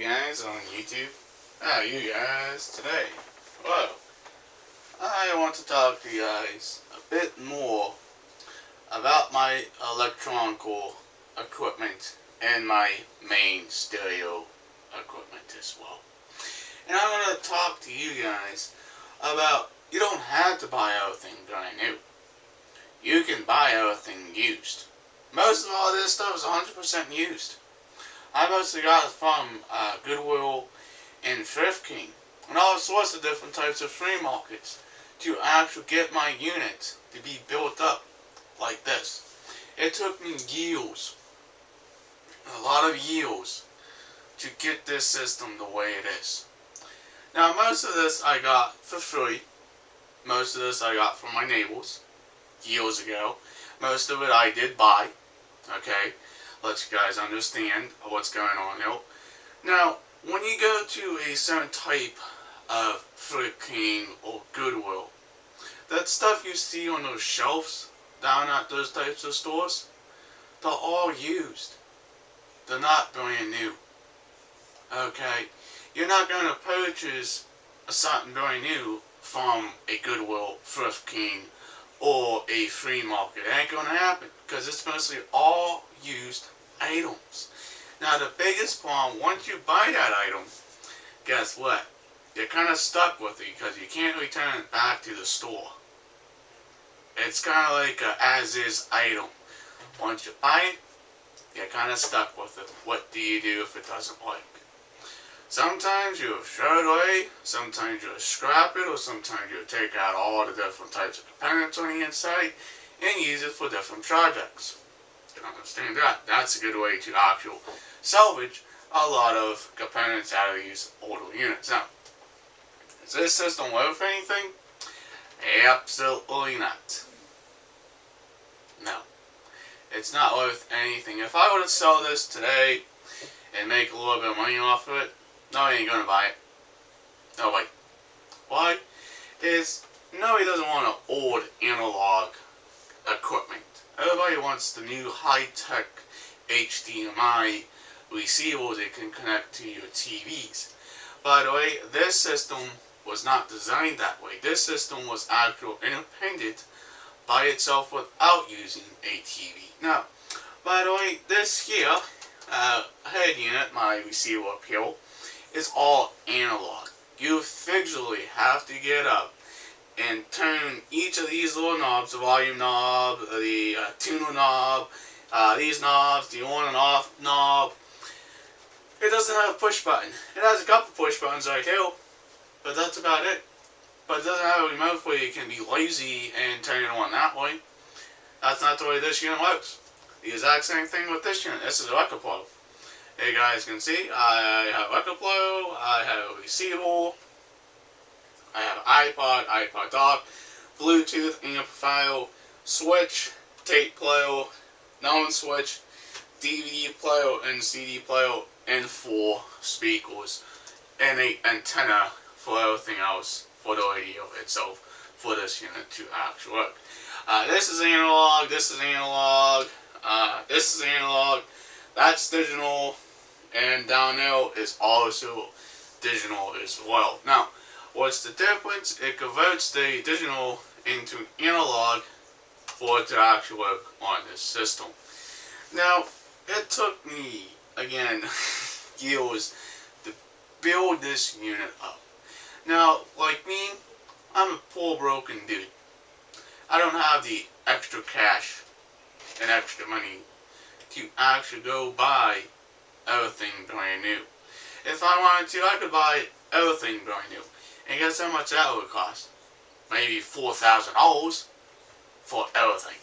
Guys on YouTube. How are you guys today? Well, I want to talk to you guys a bit more about my electronical equipment and my main stereo equipment as well. And I'm going to talk to you guys about you don't have to buy everything brand new. You can buy everything used. Most of all this stuff is 100% used. I mostly got it from Goodwill and Thrift King and all sorts of different types of free markets to actually get my unit to be built up like this. It took me years, a lot of years, to get this system the way it is. Now most of this I got for free. Most of this I got from my neighbors years ago. Most of it I did buy. Okay, let you guys understand what's going on here. Now, when you go to a certain type of Thrift King or Goodwill, that stuff you see on those shelves down at those types of stores, they're all used. They're not brand new. Okay, you're not going to purchase something brand new from a Goodwill, Thrift King, or a free market. It ain't going to happen because it's mostly all used items. Now the biggest problem, once you buy that item, guess what? You're kind of stuck with it because you can't return it back to the store. It's kind of like an as-is item. Once you buy it, you're kind of stuck with it. What do you do if it doesn't work? Sometimes you throw it away, sometimes you scrap it, or sometimes you take out all the different types of components on the inside and use it for different projects. You understand that? That's a good way to actually salvage a lot of components out of these older units. Now, is this system worth anything? Absolutely not. No. It's not worth anything. If I were to sell this today and make a little bit of money off of it, nobody ain't gonna buy it. Nobody. Why? Nobody doesn't want an old analog equipment. Everybody wants the new high-tech HDMI receivers that can connect to your TVs. By the way, this system was not designed that way. This system was actually independent by itself without using a TV. Now, by the way, this here head unit, my receiver up here, is all analog. You physically have to get up and turn each of these little knobs, the volume knob, the tuner knob, these knobs, the on and off knob. It doesn't have a push button. It has a couple push buttons right here, but that's about it. But it doesn't have a remote where you can be lazy and turn it on that way. That's not the way this unit works. The exact same thing with this unit. This is a record player. You guys can see I have a record player, I have a receiver, I have an iPod, iPod dock, Bluetooth amplifier, switch, tape player, non-switch, DVD player and CD player, and 4 speakers, and an antenna for everything else for the radio itself for this unit to actually work. This is analog, this is analog, this is analog, that's digital, and down there is also digital as well. Now, what's the difference? It converts the digital into analog for it to actually work on this system. Now, it took me, again, years to build this unit up. Now, like me, I'm a poor broken dude. I don't have the extra cash and extra money to actually go buy everything brand new. If I wanted to, I could buy everything brand new. And guess how much that would cost? Maybe $4,000 for everything.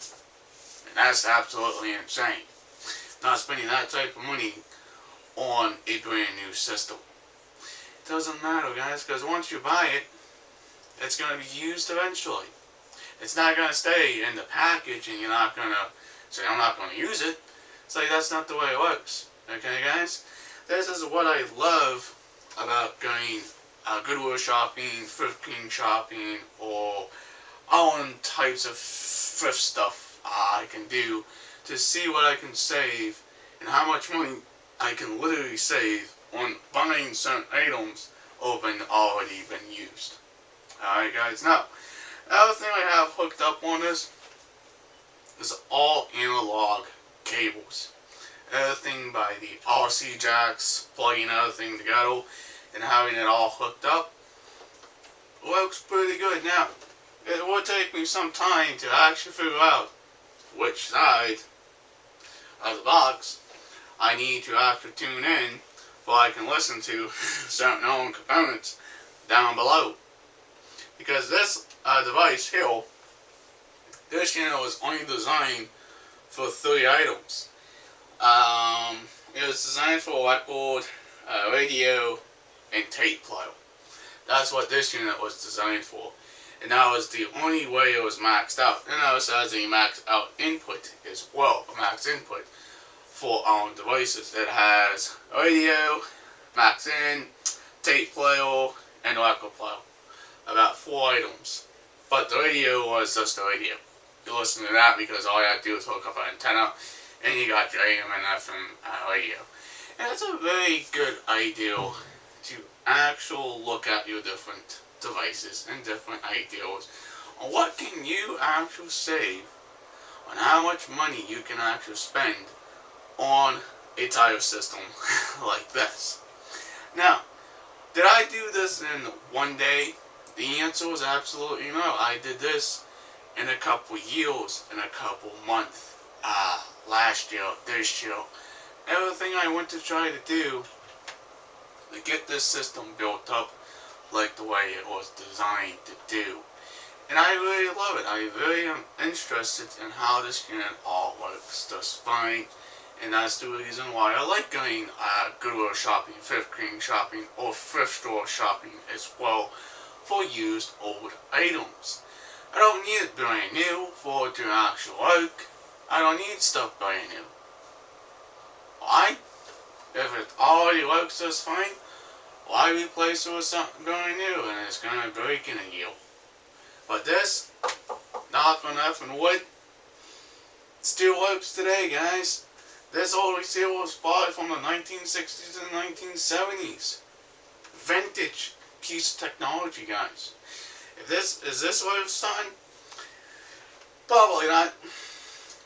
And that's absolutely insane. Not spending that type of money on a brand new system. It doesn't matter, guys, because once you buy it, it's going to be used eventually. It's not going to stay in the package and you're not going to say, I'm not going to use it. It's like, that's not the way it works. Okay, guys? This is what I love about going Goodwill shopping, Thrift King shopping, or all types of thrift stuff I can do to see what I can save and how much money I can literally save on buying certain items or already been used. Alright guys, now, the other thing I have hooked up on this is all analog cables. Everything by the RC jacks, plugging everything together and having it all hooked up works pretty good. Now, it will take me some time to actually figure out which side of the box I need to actually tune in so I can listen to certain known components down below. Because this device here, this channel is only designed for 3 items. It was designed for a record, radio, and tape player. That's what this unit was designed for. And that was the only way it was maxed out. And it also has a maxed out input as well, a max input for our devices. It has radio, max in, tape player, and record player. About 4 items. But the radio was just the radio. You listen to that because all you have to do is hook up an antenna and you got your AM and FM radio. And it's a very good idea to actually look at your different devices and different ideas on what can you actually save on how much money you can actually spend on a tire system like this. Now, did I do this in one day? The answer was absolutely no. I did this in a couple years, in a couple months. Last year, this year. Everything I went to try to do to get this system built up like the way it was designed to do. And I really love it. I really am interested in how this unit all works just fine. And that's the reason why I like going Goodwill shopping, thrift cleaning shopping, or thrift store shopping as well for used old items. I don't need it brand new for it to actually work. I don't need stuff brand new. Why? If it already works just fine, why replace it with something brand new and it's going to break in a year? But this, knock on effing wood, still works today, guys. This old receiver was bought from the 1960s and 1970s. Vintage piece of technology, guys. Is this worth something? Probably not.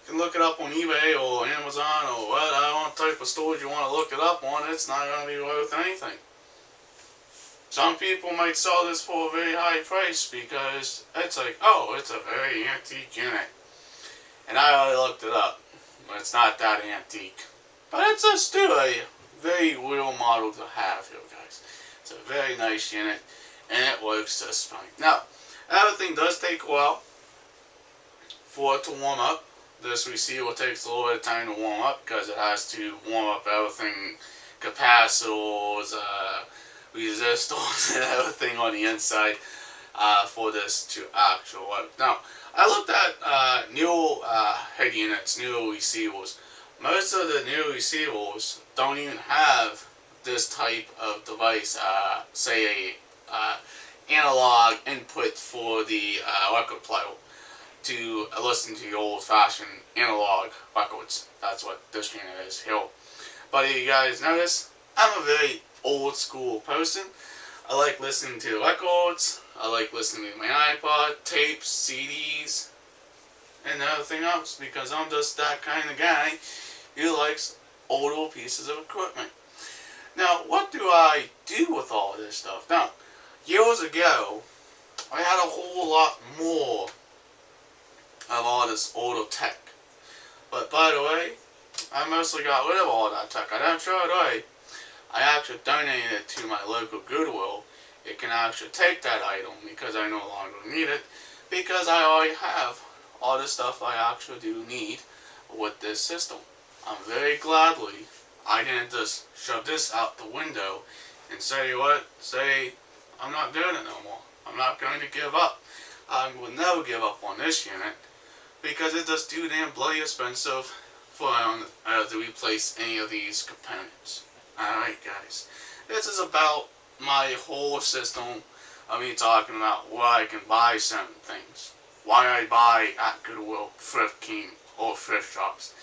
You can look it up on eBay or Amazon or whatever type of storage you want to look it up on. It's not going to be worth anything. Some people might sell this for a very high price because it's like, oh, it's a very antique unit. And I already looked it up. It's not that antique. But it's still a very real model to have here, guys. It's a very nice unit and it works just fine. Now, everything does take a while for it to warm up. This receiver takes a little bit of time to warm up because it has to warm up everything, capacitors, resistors, and everything on the inside for this to actually work. Now, I looked at new head units, new receivers. Most of the new receivers don't even have this type of device, say a analog input for the record player to listen to your old-fashioned analog records. That's what this unit is here. But if you guys notice, I'm a very old-school person. I like listening to records. I like listening to my iPod, tapes, CDs, and everything else because I'm just that kind of guy who likes older pieces of equipment. Now, what do I do with all this stuff? Now, years ago, I had a whole lot more of all this older tech. But by the way, I mostly got rid of all that tech. I don't throw it away. I actually donated it to my local Goodwill. It can actually take that item because I no longer need it because I already have all the stuff I actually do need with this system. I'm very gladly I didn't just shove this out the window and say I'm not doing it no more. I'm not going to give up. I will never give up on this unit because it's just too damn bloody expensive for to replace any of these components. Alright guys, this is about my whole system of me talking about where I can buy certain things. Why I buy at Goodwill, Thrift King, or thrift shops.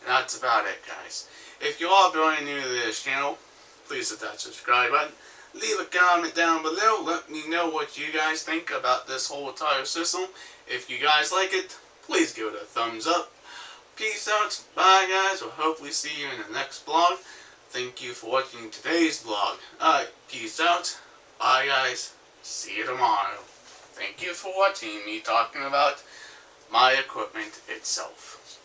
And that's about it, guys. If you are brand new to this channel, please hit that subscribe button. Leave a comment down below. Let me know what you guys think about this whole entire system. If you guys like it, please give it a thumbs up. Peace out. Bye, guys. We'll hopefully see you in the next vlog. Thank you for watching today's vlog. Alright, peace out. Bye, guys. See you tomorrow. Thank you for watching me talking about my equipment itself.